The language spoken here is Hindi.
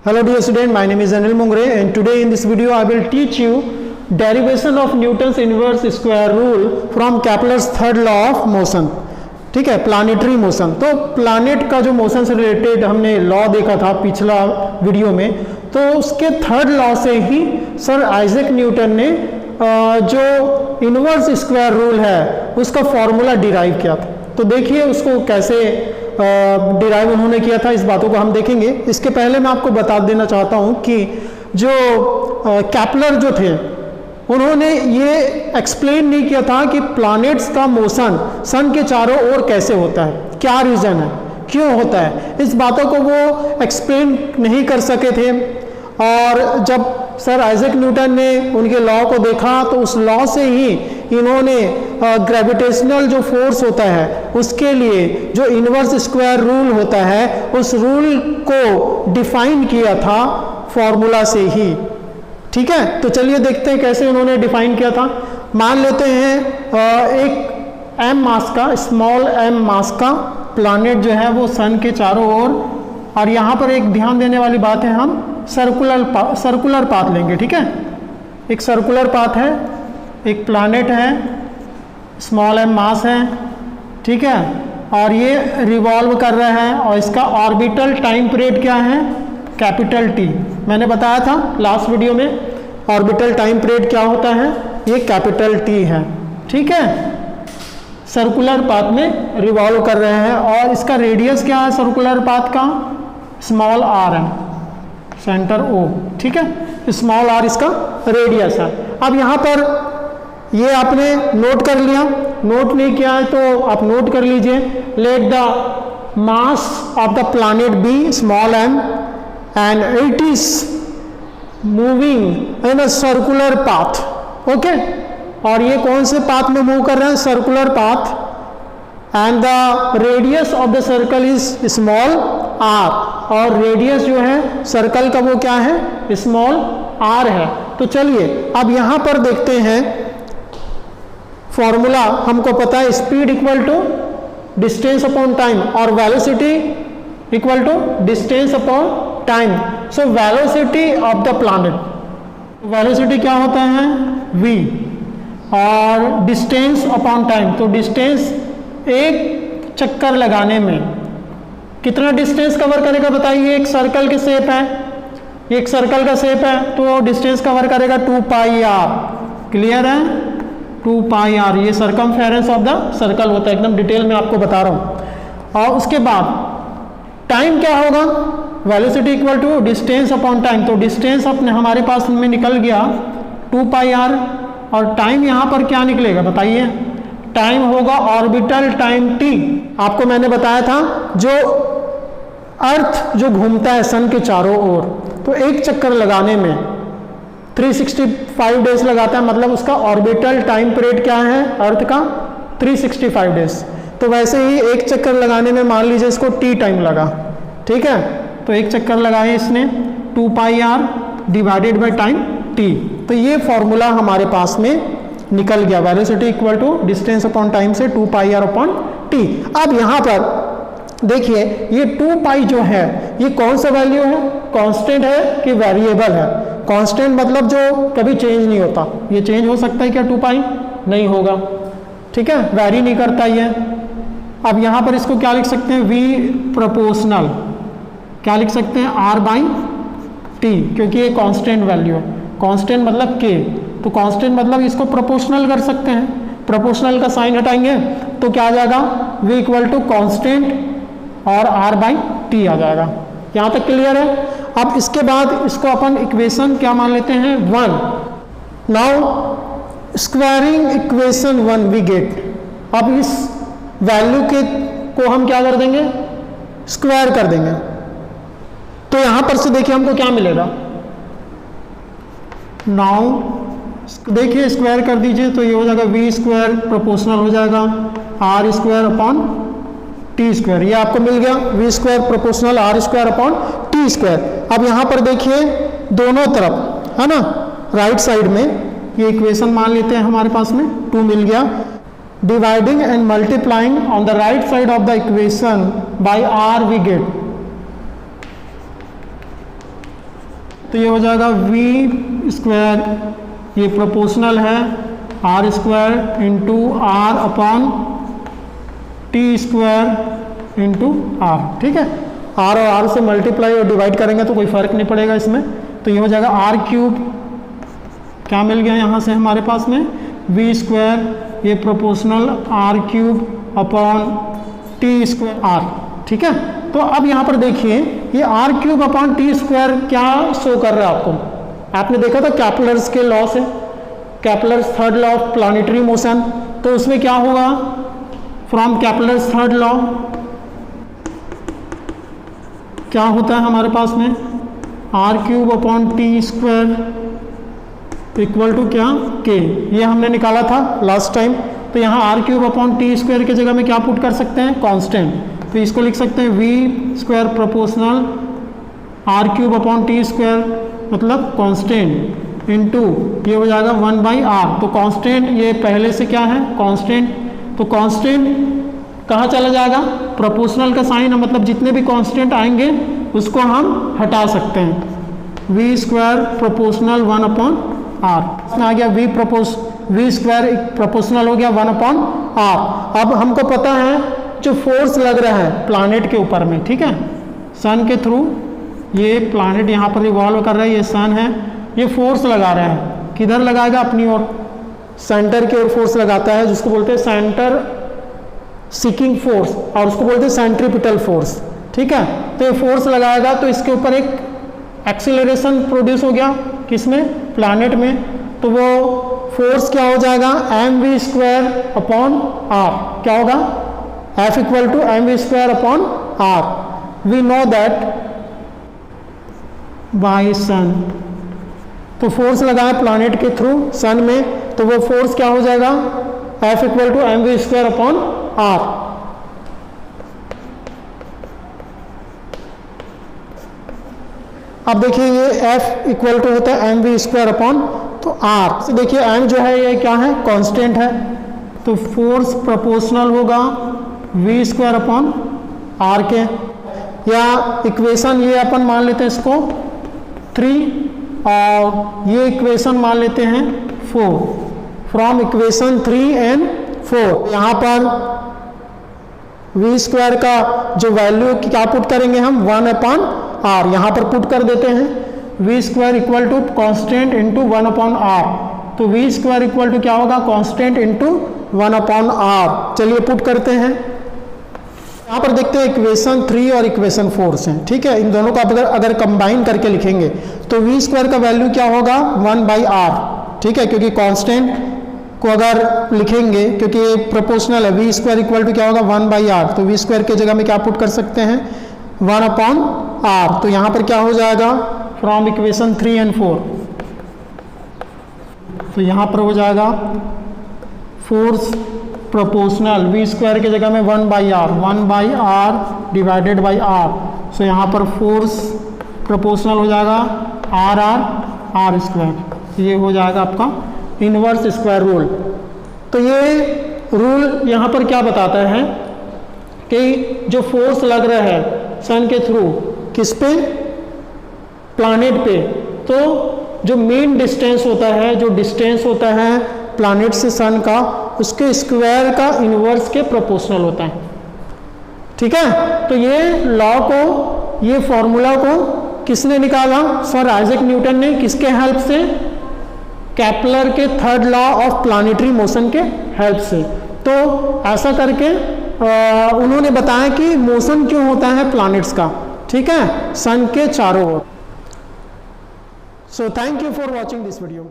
Hello dear student, my name is Anil Mungre and today in this video I will teach you derivation of Newton's inverse square rule from Kepler's third law of motion। ठीक है, प्लानिटरी मोशन। तो प्लानिट का जो मोशन से रिलेटेड हमने लॉ देखा था पिछला वीडियो में, तो उसके थर्ड लॉ से ही सर आइजैक न्यूटन ने जो इन्वर्स स्क्वायर रूल है उसका फॉर्मूला डिराइव किया था। तो देखिए उसको कैसे डिराइव उन्होंने किया था, इस बातों को हम देखेंगे। इसके पहले मैं आपको बता देना चाहता हूँ कि जो केपलर जो थे उन्होंने ये एक्सप्लेन नहीं किया था कि प्लैनेट्स का मोशन सन के चारों ओर कैसे होता है, क्या रीज़न है, क्यों होता है, इस बातों को वो एक्सप्लेन नहीं कर सके थे। और जब सर आइजैक न्यूटन ने उनके लॉ को देखा तो उस लॉ से ही इन्होंने ग्रेविटेशनल जो फोर्स होता है उसके लिए जो इन्वर्स स्क्वायर रूल होता है उस रूल को डिफाइन किया था फॉर्मूला से ही। ठीक है, तो चलिए देखते हैं कैसे उन्होंने डिफाइन किया था। मान लेते हैं एक एम मास का, स्मॉल एम मास का प्लैनेट जो है वो सन के चारों ओर, और यहाँ पर एक ध्यान देने वाली बात है, हम सर्कुलर पाथ लेंगे। ठीक है, एक सर्कुलर पाथ है, एक प्लैनेट है, स्मॉल एम मास है, ठीक है, और ये रिवॉल्व कर रहा है और इसका ऑर्बिटल टाइम पीरियड क्या है, कैपिटल टी। मैंने बताया था लास्ट वीडियो में ऑर्बिटल टाइम पीरियड क्या होता है, ये कैपिटल टी है। ठीक है, सर्कुलर पाथ में रिवॉल्व कर रहे हैं और इसका रेडियस क्या है सर्कुलर पाथ का, स्मॉल आर है, सेंटर ओ। ठीक है, स्मॉल आर इसका रेडियस है। अब यहाँ पर ये आपने नोट कर लिया, नोट नहीं किया है तो आप नोट कर लीजिए। Let the mass of the planet be small m and it is moving in a circular path. Okay, और ये कौन से पाथ में मूव कर रहे हैं, circular path, and the radius of the circle is small r, और रेडियस जो है सर्कल का वो क्या है, स्मॉल आर है। तो चलिए अब यहाँ पर देखते हैं फॉर्मूला। हमको पता है speed equal to distance upon time और velocity equal to distance upon time. So velocity of the planet, velocity क्या होता है v, और डिस्टेंस अपॉन टाइम, तो डिस्टेंस एक चक्कर लगाने में कितना डिस्टेंस कवर करेगा बताइए। एक सर्कल के शेप है, एक सर्कल का शेप है तो डिस्टेंस कवर करेगा 2 पाई आर। क्लियर है, 2 पाई आर ये सर्कमफेरेंस ऑफ द सर्कल होता है, एकदम डिटेल में आपको बता रहा हूँ। और उसके बाद टाइम क्या होगा, velocity equal to distance upon time, तो डिस्टेंस अपने हमारे पास में निकल गया 2 पाई आर, और टाइम यहाँ पर क्या निकलेगा बताइए, टाइम होगा ऑर्बिटल टाइम टी। आपको मैंने बताया था जो अर्थ जो घूमता है सन के चारों ओर, तो एक चक्कर लगाने में 365 डेज लगाता है, मतलब उसका ऑर्बिटल टाइम पीरियड क्या है अर्थ का, 365 डेज। तो वैसे ही एक चक्कर लगाने में मान लीजिए इसको टी टाइम लगा। ठीक है, तो एक चक्कर लगाए इसने 2 pi r divided by time t. तो ये फॉर्मूला हमारे पास में निकल गया, velocity equal to distance upon time से 2 पाई आर अपॉन टी। अब यहाँ पर देखिए ये 2 पाई जो है ये कौन सा वैल्यू है, कांस्टेंट है कि वेरिएबल है। कांस्टेंट मतलब जो कभी चेंज नहीं होता, ये चेंज हो सकता है क्या 2 पाई, नहीं होगा। ठीक है, वैरी नहीं करता ये। अब यहाँ पर इसको क्या लिख सकते हैं, v प्रोपोर्शनल, क्या लिख सकते हैं, r बाई टी, क्योंकि ये कांस्टेंट वैल्यू है। कांस्टेंट मतलब k, तो कांस्टेंट मतलब इसको प्रोपोर्शनल कर सकते हैं। प्रोपोर्शनल का साइन हटाएंगे तो क्या आ जाएगा, v इक्वल टू कांस्टेंट और r बाई टी आ जाएगा। यहाँ तक क्लियर है। अब इसके बाद इसको अपन इक्वेशन क्या मान लेते हैं, 1। Now squaring equation 1 we get. अब इस वैल्यू के को हम क्या कर देंगे, स्क्वायर कर देंगे। तो यहाँ पर से देखिए हमको क्या मिलेगा, नाउ देखिए स्क्वायर कर दीजिए तो ये हो जाएगा v स्क्वायर प्रोपोर्शनल हो जाएगा r square upon t square, ये आपको मिल गया v square proportional r square upon t square. अब यहाँ पर देखिए दोनों तरफ है ना, राइट साइड में ये इक्वेशन मान लेते हैं हमारे पास में 2 मिल गया। Dividing and multiplying on the right side of the equation by r we get तो ये हो जाएगा v स्क्वायर, ये प्रोपोर्शनल है r square into r upon t square into r. ठीक है, r और r से मल्टीप्लाई और डिवाइड करेंगे तो कोई फर्क नहीं पड़ेगा इसमें। तो ये हो जाएगा r क्यूब, क्या मिल गया यहाँ से हमारे पास में v स्क्वायर, ये proportional r cube upon t square r। ठीक है, तो अब यहाँ पर देखिए ये r cube upon t square क्या शो कर रहा है आपको। आपने देखा था कैपलर्स के लॉ से, Kepler's third law of planetary motion, तो उसमें क्या होगा, फ्रॉम कैपलर्स थर्ड लॉ क्या होता है हमारे पास में, r cube upon t square equal to क्या, के। ये हमने निकाला था लास्ट टाइम। तो यहाँ r cube upon t square की जगह में क्या पुट कर सकते हैं, कांस्टेंट। तो इसको लिख सकते हैं v square proportional r cube upon t square मतलब कांस्टेंट इनटू ये हो जाएगा 1/r। तो कांस्टेंट ये पहले से क्या है, कांस्टेंट। तो कांस्टेंट कहाँ चला जाएगा, प्रोपोर्शनल का साइन है, मतलब जितने भी कांस्टेंट आएंगे उसको हम हटा सकते हैं। वी स्क्वायर प्रोपोर्शनल 1/r इसमें आ गया, वी स्क्वायर प्रोपोर्शनल हो गया 1/r। अब हमको पता है जो फोर्स लग रहा है प्लैनेट के ऊपर में, ठीक है, सन के थ्रू, ये प्लैनेट यहाँ पर रिवॉल्व कर रहा है, ये सन है, ये फोर्स लगा रहा है, किधर लगाएगा, अपनी ओर, सेंटर की ओर फोर्स लगाता है, जिसको बोलते हैं सेंटर सीकिंग फोर्स, और उसको बोलते हैं सेंट्रीपिटल फोर्स। ठीक है, तो ये फोर्स लगाएगा तो इसके ऊपर एक एक्सीलरेशन प्रोड्यूस हो गया, किसमें, प्लैनेट में। तो वो फोर्स क्या हो जाएगा, mv स्क्वायर अपॉन r, क्या होगा, F equal to mv square upon r। We know that by sun, तो फोर्स लगाए प्लैनेट के थ्रू सन में, तो वो फोर्स क्या हो जाएगा, F equal to mv square upon r। अब देखिए ये F इक्वल टू होता है mv स्क्वायर अपॉन तो r। तो देखिए m जो है ये क्या है, कांस्टेंट है, तो फोर्स प्रोपोर्शनल होगा v स्क्वायर अपॉन r के, या इक्वेशन ये अपन मान लेते हैं इसको 3 और ये इक्वेशन मान लेते हैं 4। फ्रॉम इक्वेशन 3 एंड 4 यहाँ पर v स्क्वायर का जो वैल्यू क्या पुट करेंगे हम, 1/r यहाँ पर पुट कर देते हैं। v square equal to constant into 1/r, तो v स्क्वायर इक्वल टू क्या होगा, कॉन्स्टेंट इंटू 1/r। चलिए पुट करते हैं, यहाँ पर देखते हैं इक्वेशन 3 और इक्वेशन 4 से। ठीक है, इन दोनों को आप अगर कंबाइन करके लिखेंगे तो v स्क्वायर का वैल्यू क्या होगा, 1/r। ठीक है, क्योंकि कांस्टेंट को अगर लिखेंगे, क्योंकि ये प्रोपोर्शनल है, v स्क्वायर इक्वल टू क्या होगा, 1/r। तो v स्क्वायर की जगह में क्या पुट कर सकते हैं, 1/r। तो यहाँ पर क्या हो जाएगा, फ्रॉम इक्वेशन 3 एंड 4, तो यहाँ पर हो जाएगा फोर्स प्रोपोर्शनल v स्क्वायर की जगह में 1/r डिवाइडेड बाई r। सो यहाँ पर फोर्स प्रोपोर्शनल हो जाएगा r स्क्वायर, ये हो जाएगा आपका इनवर्स स्क्वायर रूल। तो ये रूल यहाँ पर क्या बताता है कि जो फोर्स लग रहा है सन के थ्रू, किस पे, प्लैनेट पे, तो जो मेन डिस्टेंस होता है, जो डिस्टेंस होता है प्लैनेट से सन का, उसके स्क्वायर का इनवर्स के प्रोपोर्शनल होता है। ठीक है, तो ये लॉ को, ये फॉर्मूला को किसने निकाला, सर आइजैक न्यूटन ने, किसके हेल्प से, केपलर के third law of planetary motion के हेल्प से। तो ऐसा करके उन्होंने बताया कि मोशन क्यों होता है प्लैनेट्स का, ठीक है, सन के चारों ओर। So thank you for watching this video.